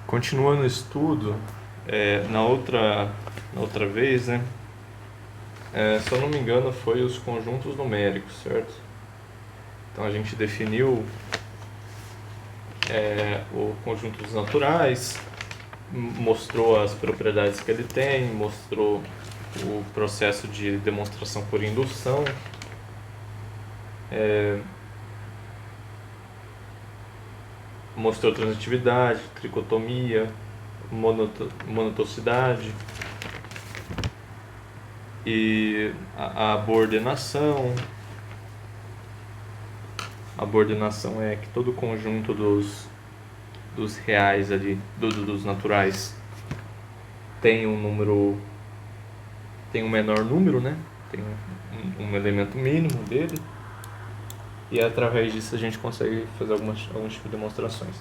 Continuando o estudo, na outra vez, né? Se eu não me engano, foi os conjuntos numéricos, certo? Então a gente definiu o conjunto dos naturais, mostrou as propriedades que ele tem, mostrou o processo de demonstração por indução, mostrou transitividade, tricotomia, monotocidade e a abordenação. A abordenação é que todo conjunto dos reais ali, dos naturais, tem um número, tem um menor número, né? Tem um elemento mínimo dele, e através disso a gente consegue fazer alguns tipos de demonstrações.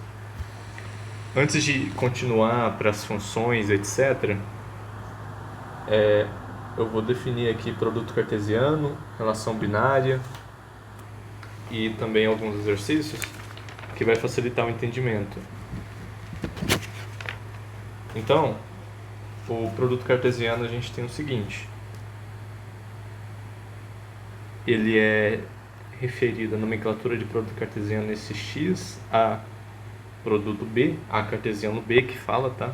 Antes de continuar para as funções, etc., eu vou definir aqui produto cartesiano, relação binária e também alguns exercícios que vai facilitar o entendimento. Então, o produto cartesiano a gente tem o seguinte: ele é referido à nomenclatura de produto cartesiano esse x a produto b, a cartesiano b que fala, tá?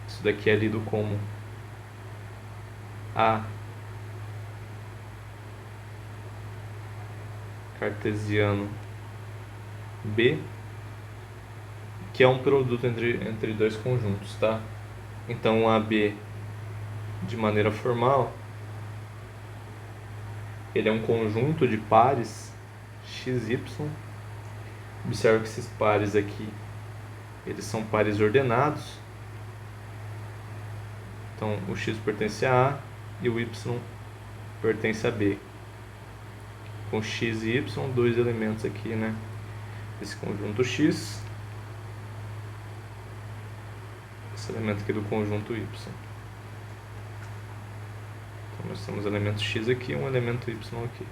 Isso daqui é lido como a cartesiano b, que é um produto entre dois conjuntos, tá? Então, AB, de maneira formal, ele é um conjunto de pares XY. Observe que esses pares aqui, eles são pares ordenados. Então, o X pertence a A e o Y pertence a B. Com X e Y, dois elementos aqui, né? Esse conjunto X, esse elemento aqui do conjunto Y. Então, nós temos elemento X aqui e um elemento Y aqui.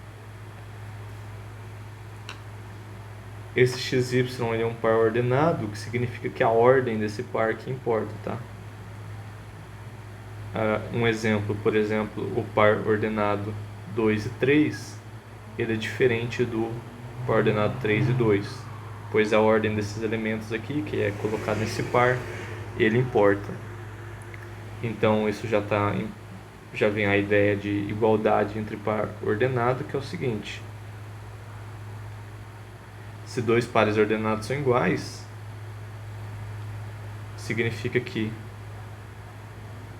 Esse XY é um par ordenado, o que significa que a ordem desse par que importa, tá? Um exemplo, por exemplo, o par ordenado 2 e 3, ele é diferente do par ordenado 3 e 2, pois a ordem desses elementos aqui, que é colocada nesse par, ele importa. Então isso já vem a ideia de igualdade entre par ordenado, que é o seguinte: se dois pares ordenados são iguais, significa que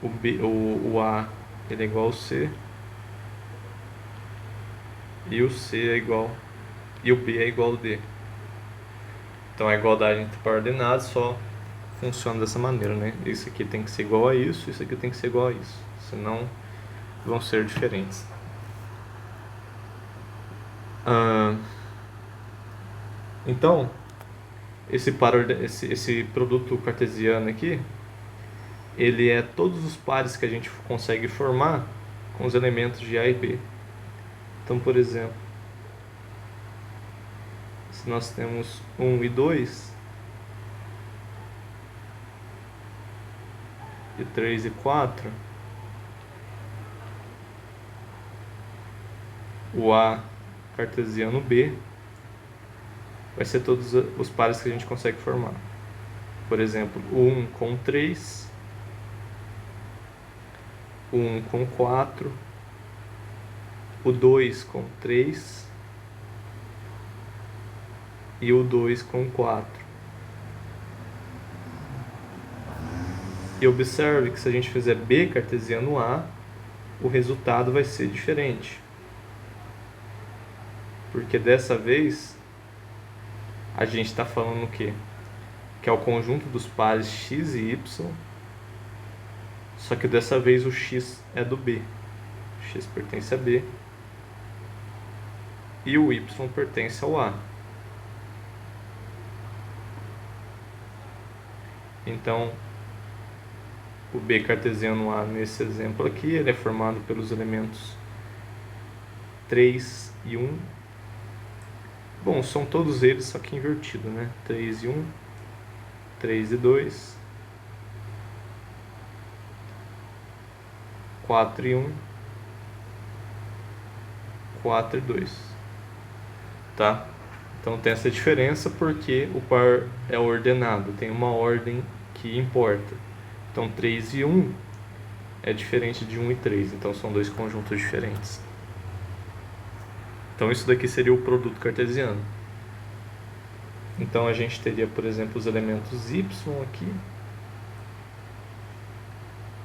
o A ele é igual ao C e o C é igual e o B é igual ao D. Então a igualdade entre par ordenados só funciona dessa maneira, né? Isso aqui tem que ser igual a isso aqui tem que ser igual a isso, senão vão ser diferentes. Então, esse produto cartesiano aqui, ele é todos os pares que a gente consegue formar com os elementos de A e B. Então, por exemplo, se nós temos 1 e 2, e 3 e 4, o A cartesiano B vai ser todos os pares que a gente consegue formar. Por exemplo, o 1 com 3, o 1 com 4, o 2 com 3 e o 2 com 4. E observe que se a gente fizer B cartesiano A, o resultado vai ser diferente. Porque dessa vez a gente está falando o quê? Que é o conjunto dos pares x e y, só que dessa vez o x é do B. O x pertence a B e o y pertence ao A. Então, o B cartesiano A nesse exemplo aqui, ele é formado pelos elementos 3 e 1. Bom, são todos eles, só que invertido, né? 3 e 1, 3 e 2 4 e 1, 4 e 2, tá? Então tem essa diferença porque o par é ordenado, tem uma ordem que importa. Então 3 e 1 é diferente de 1 e 3, então são dois conjuntos diferentes. Então isso daqui seria o produto cartesiano. Então a gente teria, por exemplo, os elementos y aqui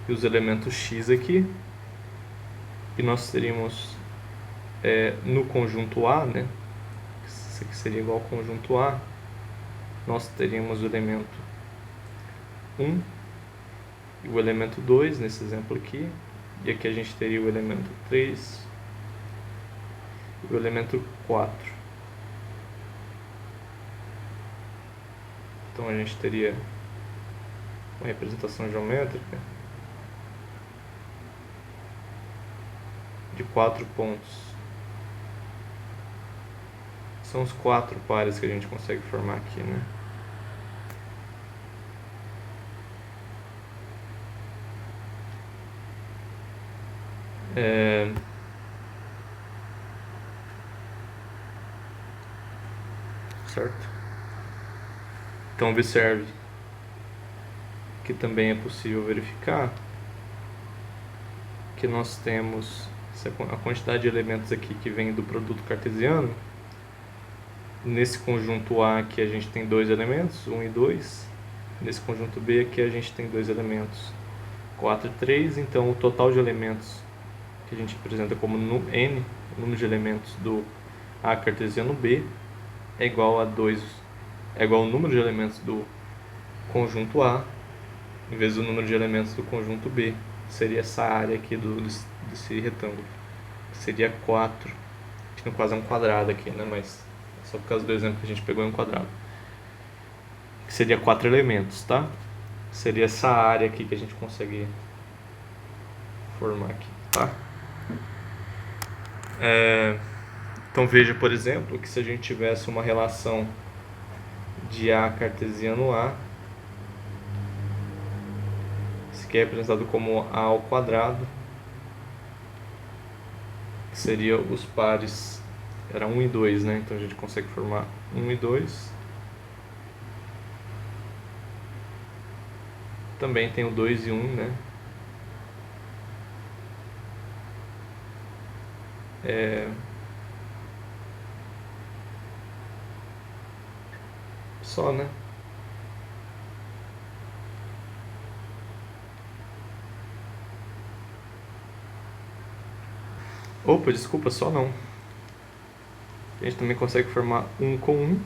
e os elementos x aqui. E nós teríamos no conjunto A, né? Isso aqui seria igual ao conjunto A. Nós teríamos o elemento 1 e o elemento 2 nesse exemplo aqui. E aqui a gente teria o elemento 3 e o elemento 4. Então a gente teria uma representação geométrica de 4 pontos. São os 4 pares que a gente consegue formar aqui, né? Certo? Então observe que também é possível verificar que nós temos a quantidade de elementos aqui que vem do produto cartesiano. Nesse conjunto A aqui a gente tem 2 elementos, 1 e 2. Nesse conjunto B aqui a gente tem 2 elementos, 4 e 3. Então o total de elementos que a gente apresenta como N, o número de elementos do A cartesiano B, é igual a 2, é igual ao número de elementos do conjunto A, em vez do número de elementos do conjunto B. Seria essa área aqui desse retângulo. Seria 4, que no caso é um quadrado aqui, né? Mas só por causa do exemplo que a gente pegou é um quadrado. Que seria 4 elementos, tá? Seria essa área aqui que a gente consegue formar aqui, tá? Então veja, por exemplo, que se a gente tivesse uma relação de A cartesiano A, isso aqui é representado como A ao quadrado, que seria os pares, era 1 e 2, né? Então a gente consegue formar 1 e 2. Também tem o 2 e 1, né? Só, né? Opa, desculpa, só não. A gente também consegue formar 1 com 1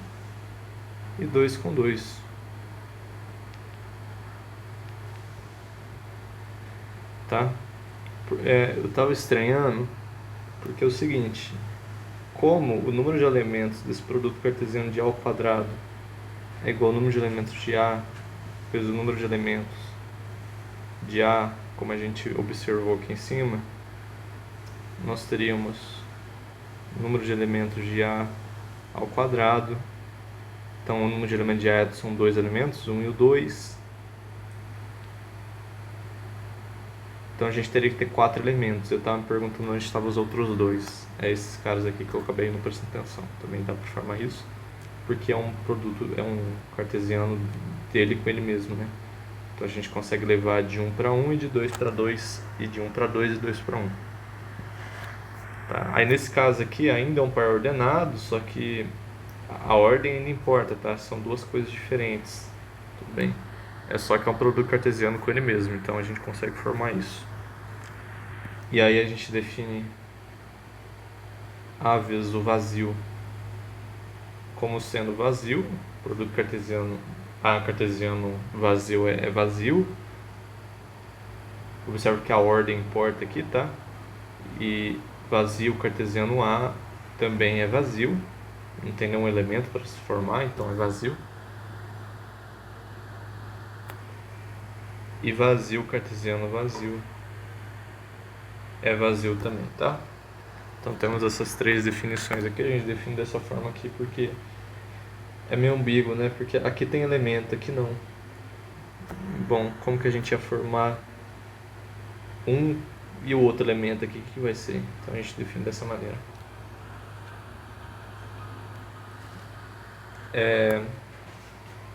e 2 com 2. Tá? Eu estava estranhando porque é o seguinte: como o número de elementos desse produto cartesiano de A ao quadrado é igual ao número de elementos de A vezes o número de elementos de A, como a gente observou aqui em cima, nós teríamos o número de elementos de A ao quadrado. Então o número de elementos de A são 2 elementos, 1 e o 2. Então a gente teria que ter 4 elementos. Eu estava me perguntando onde estavam os outros 2. É esses caras aqui que eu acabei não prestando atenção. Também dá para formar isso, porque é um produto, é um cartesiano dele com ele mesmo, né? Então a gente consegue levar de 1 para 1 e de 2 para 2 e de 1 para 2 e 2 para 1. Tá? Aí nesse caso aqui ainda é um par ordenado, só que a ordem ainda importa, tá? São duas coisas diferentes, tudo bem? É só que é um produto cartesiano com ele mesmo, então a gente consegue formar isso. E aí a gente define A vezes o vazio como sendo vazio, produto cartesiano, A cartesiano vazio é vazio. Observe que a ordem importa aqui, tá? E vazio cartesiano A também é vazio, não tem nenhum elemento para se formar, então é vazio. E vazio cartesiano vazio é vazio também, tá? Então temos essas 3 definições aqui. A gente define dessa forma aqui porque é meio ambíguo, né? Porque aqui tem elemento, aqui não. Bom, como que a gente ia formar E o outro elemento aqui, o que vai ser? Então a gente define dessa maneira.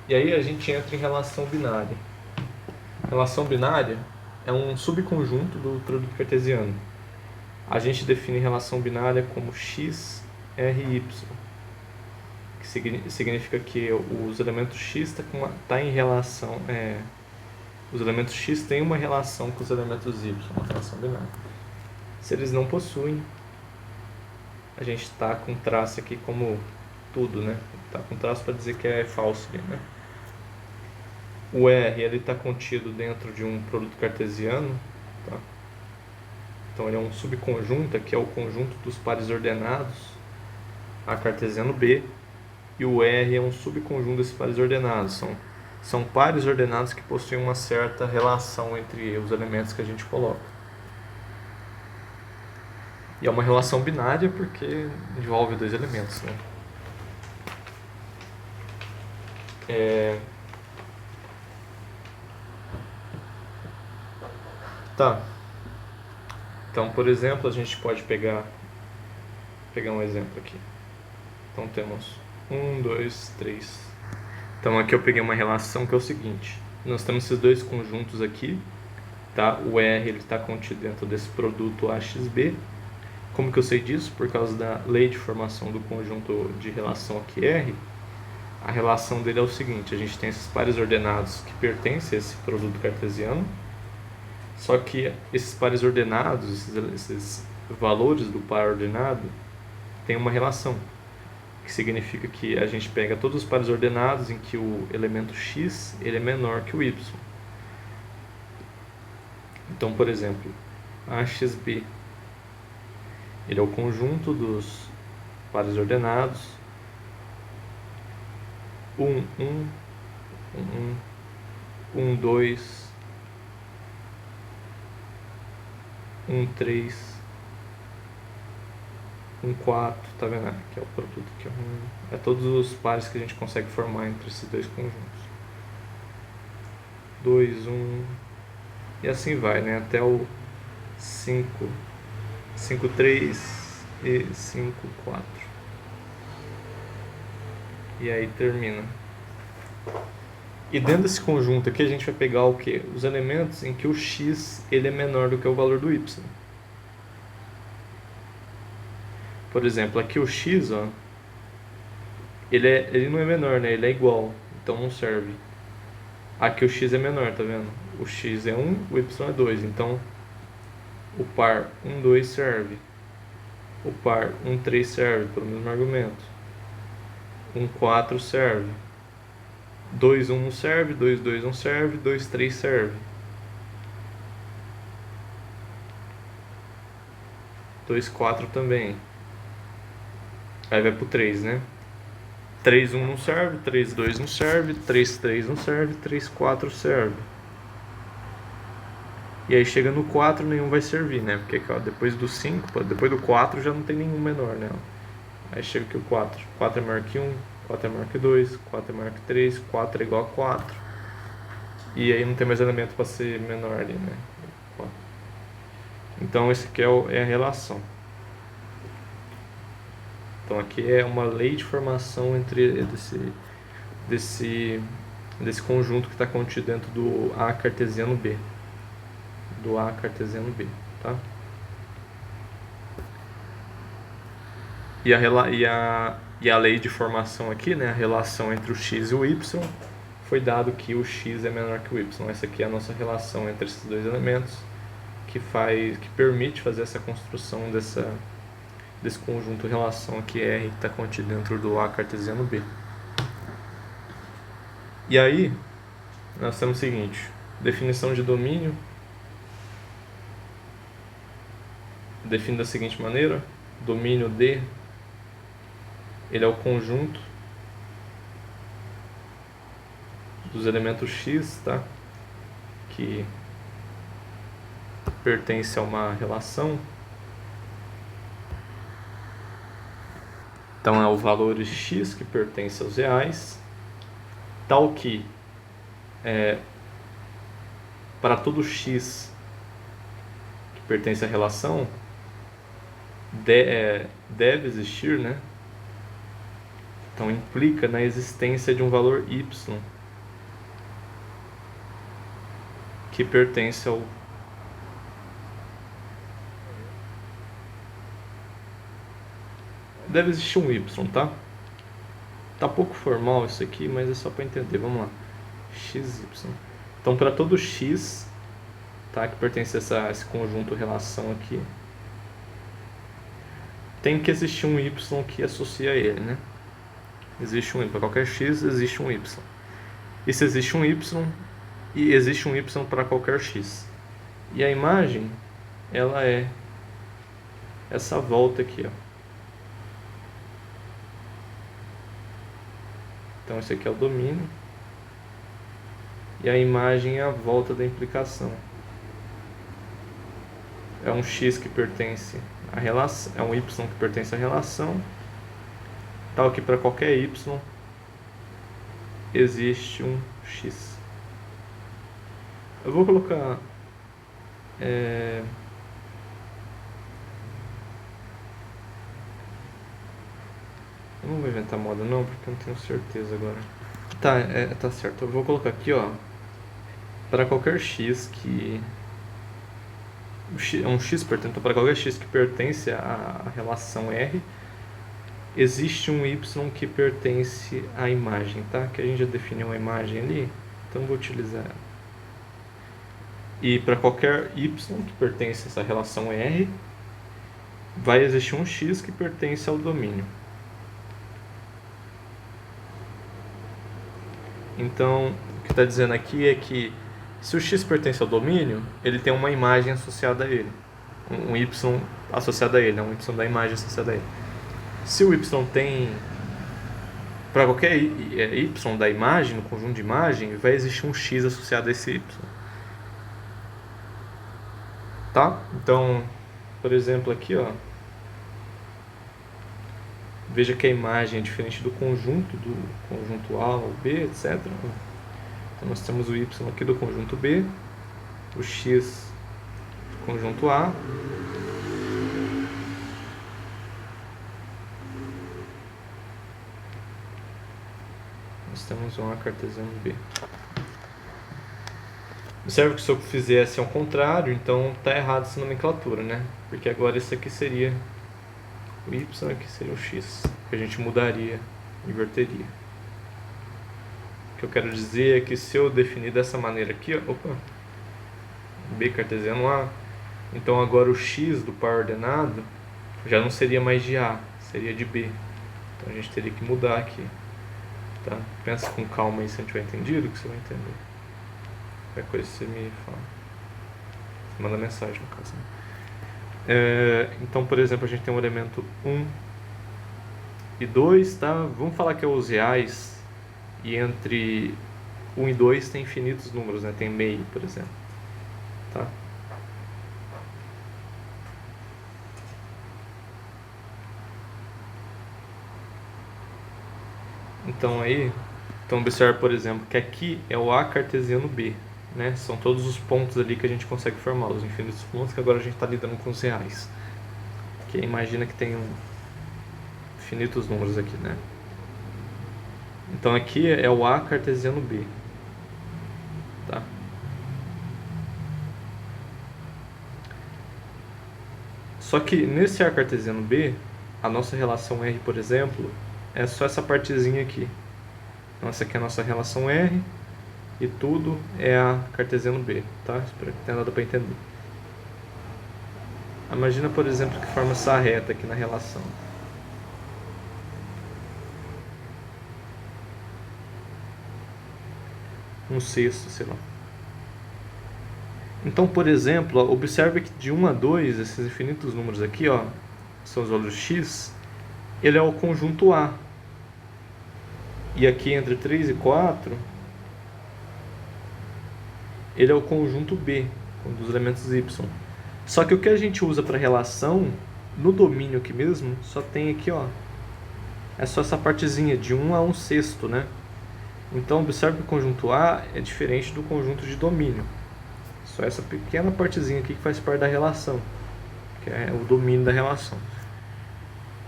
E aí a gente entra em relação binária. Relação binária é um subconjunto do produto cartesiano. A gente define relação binária como x, r e y, que significa que os elementos x tá em relação, os elementos x têm uma relação com os elementos y, uma relação binária. Se eles não possuem, a gente está com traço aqui como tudo, né? Está com traço para dizer que é falso ali, né? O R ele está contido dentro de um produto cartesiano, tá? Então ele é um subconjunto, que é o conjunto dos pares ordenados A cartesiano B, e o R é um subconjunto desses pares ordenados. São pares ordenados que possuem uma certa relação entre os elementos que a gente coloca. E é uma relação binária porque envolve dois elementos, né? Tá. Então, por exemplo, a gente pode pegar um exemplo aqui. Então temos 1, 2, 3. Então aqui eu peguei uma relação que é o seguinte. Nós temos esses dois conjuntos aqui, tá? O R está contido dentro desse produto AXB. Como que eu sei disso? Por causa da lei de formação do conjunto de relação aqui R. A relação dele é o seguinte: a gente tem esses pares ordenados que pertencem a esse produto cartesiano. Só que esses pares ordenados, esses valores do par ordenado, têm uma relação, que significa que a gente pega todos os pares ordenados em que o elemento x ele é menor que o y. Então, por exemplo, AXB ele é o conjunto dos pares ordenados 1, 1, 1, 1, 2, 1, 3, 1, 4, tá vendo? Aqui é o produto aqui, é todos os pares que a gente consegue formar entre esses dois conjuntos. 2, 1, e assim vai, né? Até o 5, 5, 3 e 5, 4. E aí termina. E dentro desse conjunto aqui a gente vai pegar o quê? Os elementos em que o x ele é menor do que o valor do y. Por exemplo, aqui o x, ó, ele não é menor, né? Ele é igual, então não serve. Aqui o x é menor, tá vendo? O x é 1, o y é 2, então o par 1, 2 serve. O par 1, 3 serve, pelo mesmo argumento. 1, 4 serve. 2, 1 não serve, 2, 2 não serve, 2, 3 serve. 2, 4 também. Aí vai pro 3, né? 3, 1 não serve, 3, 2 não serve, 3, 3 não serve, 3, 4 serve. E aí chega no 4, nenhum vai servir, né? Porque ó, depois do 5, depois do 4 já não tem nenhum menor, né? Aí chega aqui o 4. 4 é maior que 1, 4 é maior que 2, 4 é maior que 3, 4 é igual a 4. E aí não tem mais elemento para ser menor ali, né? Então esse aqui é a relação. Então aqui é uma lei de formação entre desse conjunto que está contido dentro do A cartesiano B. Do A cartesiano B, tá? E a lei de formação aqui, né, a relação entre o x e o y, foi dado que o x é menor que o y. Essa aqui é a nossa relação entre esses dois elementos, que permite fazer essa construção desse conjunto de relação aqui R que está contido dentro do A cartesiano B. E aí, nós temos o seguinte: definição de domínio define da seguinte maneira: domínio D ele é o conjunto dos elementos x, tá? Que pertence a uma relação. Então é o valor x que pertence aos reais, tal que para todo x que pertence à relação, deve existir, né? Então implica na existência de um valor y que pertence ao deve existir um y, tá? Tá pouco formal isso aqui, mas é só para entender. Vamos lá. xy. Então, para todo x, tá, que pertence a esse conjunto relação aqui, tem que existir um y que associa ele, né? Existe um y. Para qualquer x, existe um y. E se existe um y, e existe um y para qualquer x. E a imagem, ela é essa volta aqui, ó. Então, esse aqui é o domínio. E a imagem é a volta da implicação. É um x que pertence à relação, é um y que pertence à relação. Tal que para qualquer y existe um x. Eu vou colocar eu não vou inventar moda não, porque eu não tenho certeza agora. Tá certo. Eu vou colocar aqui, ó, para qualquer x que é um x, portanto, para qualquer x que pertence à relação R, existe um y que pertence à imagem, tá? Que a gente já definiu uma imagem ali, então vou utilizar ela. E para qualquer y que pertence a essa relação R, vai existir um x que pertence ao domínio. Então, o que está dizendo aqui é que se o x pertence ao domínio, ele tem uma imagem associada a ele. Um y associado a ele, um y da imagem associada a ele. Se o y tem... Para qualquer y da imagem, no conjunto de imagem, vai existir um x associado a esse y. Tá? Então, por exemplo, aqui, ó, veja que a imagem é diferente do conjunto A ou B, etc. Então nós temos o y aqui do conjunto B, o x do conjunto A, nós temos um A cartesiano B. Observe que se eu fizesse ao contrário, então está errado essa nomenclatura, né? Porque agora isso aqui seria o y, aqui seria o x, que a gente mudaria, inverteria. O que eu quero dizer é que se eu definir dessa maneira aqui, ó, B cartesiano A, então agora o x do par ordenado já não seria mais de A, seria de B. Então a gente teria que mudar aqui, tá? Pensa com calma aí se a gente tiver entendido, que você vai entender. Qualquer coisa você me fala. Você manda mensagem no caso, né? Então, por exemplo, a gente tem um elemento 1 e 2, tá? Vamos falar que é os reais, e entre 1 e 2 tem infinitos números, né? Tem meio, por exemplo, tá? Então observe, por exemplo, que aqui é o A cartesiano B, né? São todos os pontos ali que a gente consegue formar, os infinitos pontos, que agora a gente está lidando com os reais. Que imagina que tem infinitos números aqui, né? Então aqui é o A cartesiano B, tá? Só que nesse A cartesiano B, a nossa relação R, por exemplo, é só essa partezinha aqui. Então essa aqui é a nossa relação R e tudo é A cartesiano B, tá? Espero que tenha dado para entender. Imagina, por exemplo, que forma essa reta aqui na relação. Um sexto, sei lá. Então, por exemplo, ó, observe que de 1 a 2, esses infinitos números aqui, ó, são os valores x, ele é o conjunto A. E aqui entre 3 e 4, ele é o conjunto B, dos elementos y. Só que o que a gente usa para relação, no domínio aqui mesmo, só tem aqui, ó, é só essa partezinha, de 1 a 1 sexto, né? Então, observe que o conjunto A é diferente do conjunto de domínio. Só essa pequena partezinha aqui que faz parte da relação, que é o domínio da relação.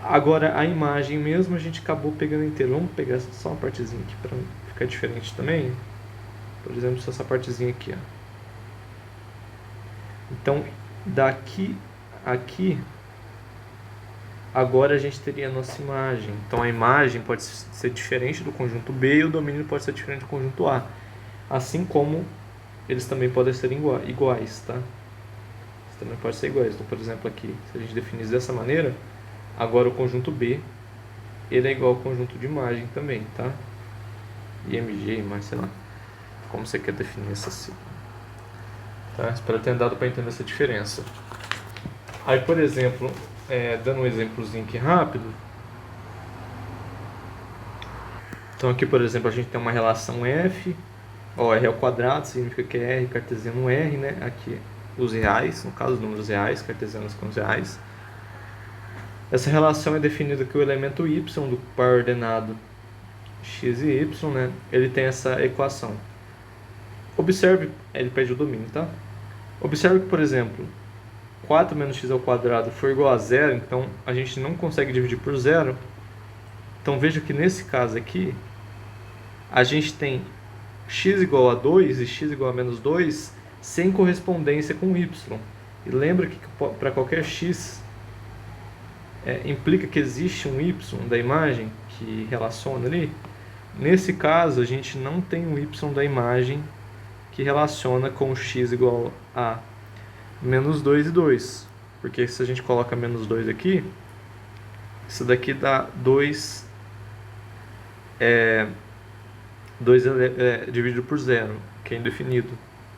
Agora a imagem mesmo a gente acabou pegando inteira. Vamos pegar só uma partezinha aqui para ficar diferente também. Por exemplo, só essa partezinha aqui, ó. Então, daqui aqui, agora a gente teria a nossa imagem. Então a imagem pode ser diferente do conjunto B e o domínio pode ser diferente do conjunto A. Assim como eles também podem ser iguais, tá? Eles também podem ser iguais. Então, por exemplo, aqui, se a gente definisse dessa maneira, agora o conjunto B, ele é igual ao conjunto de imagem também, tá? IMG, imagem, sei lá. Como você quer definir essa sigla. Tá? Espero ter dado para entender essa diferença. Aí, por exemplo, dando um exemplozinho aqui rápido. Então aqui, por exemplo, a gente tem uma relação F, R ao quadrado, significa que é R cartesiano R, né? Aqui os reais, no caso os números reais, cartesianos com os reais. Essa relação é definida que o elemento y do par ordenado x e y, né? Ele tem essa equação. Observe, ele pede o domínio, tá? Observe que, por exemplo, 4 menos x ao quadrado for igual a zero, então a gente não consegue dividir por zero. Então veja que nesse caso aqui, a gente tem x igual a 2 e x igual a menos 2 sem correspondência com y. E lembra que para qualquer x implica que existe um y da imagem que relaciona ali. Nesse caso, a gente não tem o y da imagem que relaciona com x igual a menos 2 e 2. Porque se a gente coloca menos 2 aqui, isso daqui dá 2 dividido por zero, que é indefinido.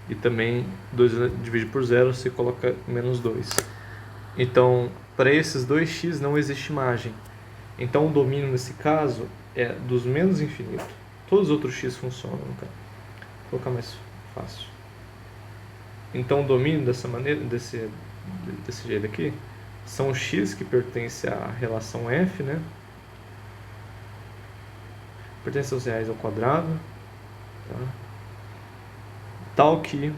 E também 2 dividido por zero, você coloca menos 2. Então, para esses 2x não existe imagem. Então, o domínio nesse caso é dos menos infinito. Todos os outros x funcionam, tá? Vou colocar mais fácil. Então, o domínio dessa maneira, desse jeito aqui, são os x que pertencem à relação f, né? Pertence aos reais ao quadrado, tá? Tal que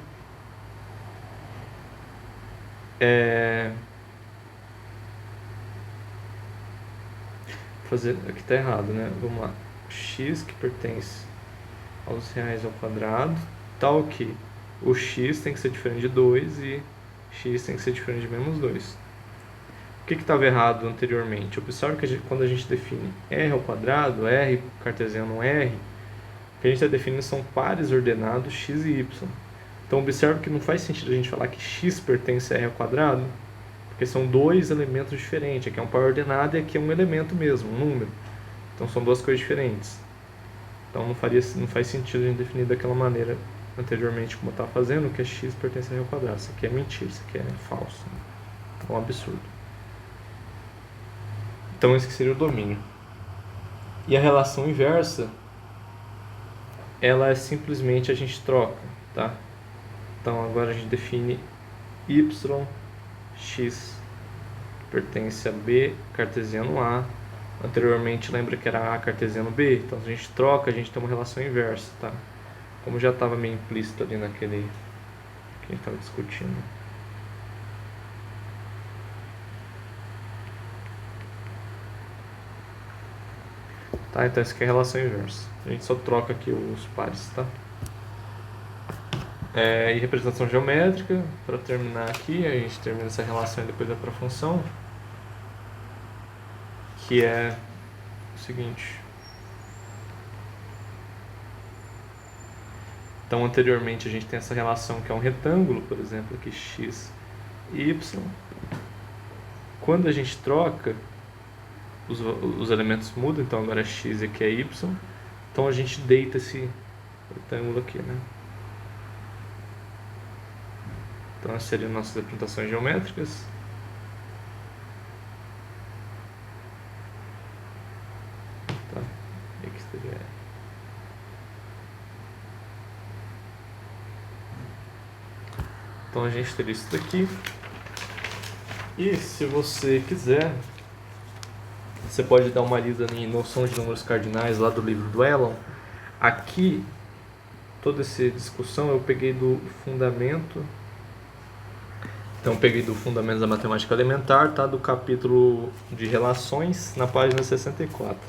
aqui está errado, né? Vamos lá. X que pertence aos reais ao quadrado, tal que o x tem que ser diferente de 2 e x tem que ser diferente de menos 2. O que estava errado anteriormente? Observe que quando a gente define r ao quadrado, r cartesiano r, o que a gente está definindo são pares ordenados x e y. Então observe que não faz sentido a gente falar que x pertence a r ao quadrado, porque são dois elementos diferentes. Aqui é um par ordenado e aqui é um elemento mesmo, um número. Então são duas coisas diferentes. Então não faz sentido a gente definir daquela maneira anteriormente como eu estava fazendo, que é x pertence a r ao quadrado. Isso aqui é mentira, isso aqui é falso. É um absurdo. Então esse que seria o domínio. E a relação inversa, ela é simplesmente a gente troca, tá? Então agora a gente define y, x pertence a b cartesiano a. Anteriormente lembra que era a cartesiano b, então a gente troca, a gente tem uma relação inversa, tá? Como já estava meio implícito ali naquele que a gente estava discutindo. Tá, então essa aqui é a relação inversa. A gente só troca aqui os pares, tá? E representação geométrica, para terminar aqui, a gente termina essa relação e depois vai para a função, que é o seguinte. Então, anteriormente a gente tem essa relação que é um retângulo, por exemplo, aqui x e y. Quando a gente troca, os elementos mudam, então agora é x e aqui é y. Então a gente deita esse retângulo aqui, né? Então essas seriam nossas representações geométricas. Tá? E aqui seria... Então a gente teria isso daqui. E se você quiser, você pode dar uma lida em Noção de Números Cardinais lá do livro do Elon. Aqui, toda essa discussão eu peguei do Fundamento Então eu peguei do Fundamentos da Matemática Elementar, tá? Do capítulo de relações, na página 64.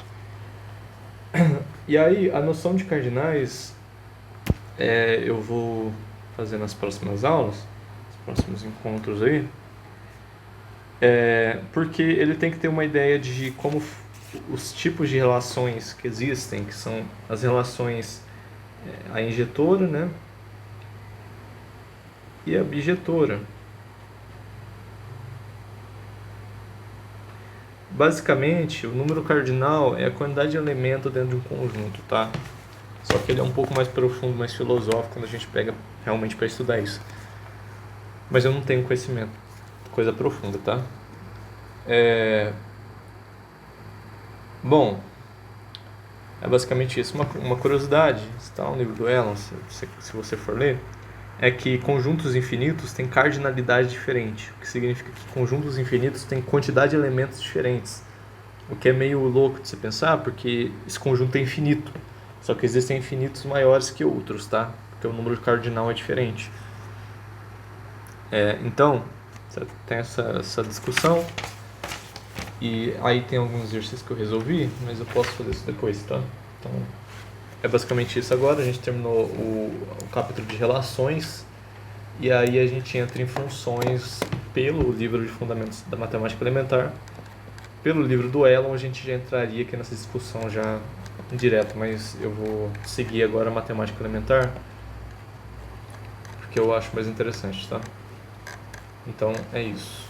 E aí, a noção de cardinais, eu vou fazer nas próximas aulas, nos próximos encontros aí, porque ele tem que ter uma ideia de como os tipos de relações que existem, que são as relações a injetora, né? E a bijetora. Basicamente, o número cardinal é a quantidade de elemento dentro de um conjunto, tá? Só que ele é um pouco mais profundo, mais filosófico quando a gente pega realmente para estudar isso. Mas eu não tenho conhecimento, coisa profunda, tá? Bom, é basicamente isso. Uma curiosidade, está no livro do Elon, se você for ler, é que conjuntos infinitos têm cardinalidade diferente, o que significa que conjuntos infinitos têm quantidade de elementos diferentes, o que é meio louco de se pensar, porque esse conjunto é infinito, só que existem infinitos maiores que outros, tá? Porque o número cardinal é diferente. Então, tem essa discussão, e aí tem alguns exercícios que eu resolvi, mas eu posso fazer isso depois, tá? Então, é basicamente isso agora. A gente terminou o capítulo de relações e aí a gente entra em funções pelo livro de Fundamentos da Matemática Elementar. Pelo livro do Elon a gente já entraria aqui nessa discussão já direto, mas eu vou seguir agora a Matemática Elementar porque eu acho mais interessante, tá? Então é isso.